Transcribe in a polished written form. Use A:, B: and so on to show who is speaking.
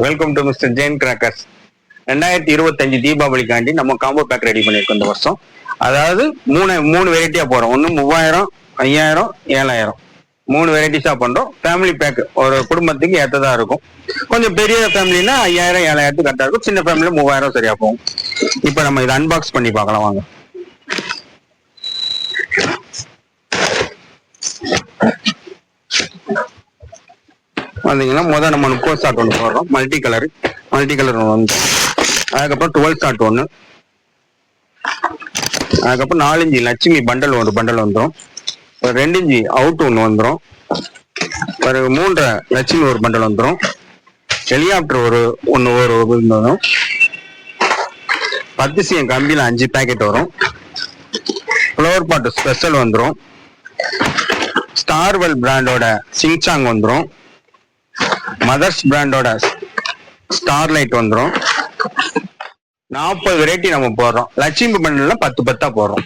A: Welcome to mister Jain crackers. 2025 தீபாவளிக்காண்டி நம்ம combo bag ready பண்ணியிருக்கோம் இந்த வருஷம். அதாவது மூணு வெரைட்டியா போறோம். ஒன்று 3000, 5000, 7000 மூணு வெரைட்டிஸா பண்றோம். ஃபேமிலி பேக் ஒரு குடும்பத்துக்கு ஏற்றதா இருக்கும். கொஞ்சம் பெரிய ஃபேமிலினா 5000, 7000 கரெக்டா இருக்கும். சின்ன ஃபேமிலியில 3000 சரியா போகும். இப்போ நம்ம இதை அன்பாக்ஸ் பண்ணி பார்க்கலாம் வாங்க. வந்தீங்கன்னா முதல் நம்ம 30 ஷாட் ஒன்று போடுறோம். மல்டி கலர் ஒன்று வந்து, அதுக்கப்புறம் 12 ஷாட் ஒன்று, அதுக்கப்புறம் 4 இன்ச்சு லட்சுமி பண்டல் வந்துடும். ஒரு 2 இன்ச்சு அவுட் ஒன்று வந்துடும். ஒரு 3 லட்சுமி ஒரு பண்டல் வந்துடும். ஹெலிகாப்டர் ஒன்று வரும். 10 CM கம்பியில் 5 பேக்கெட் வரும். ஃப்ளவர் பாட் ஸ்பெஷல் வந்துடும். ஸ்டார்வெல் பிராண்டோட சிங்சாங் வந்துடும். மதர்ஸ் பிராண்டோட ஸ்டார்லைட் வந்துடும். 40 வெரைட்டி நம்ம போடுறோம். லட்சுமி பண்டல்ல 10 போடுறோம்.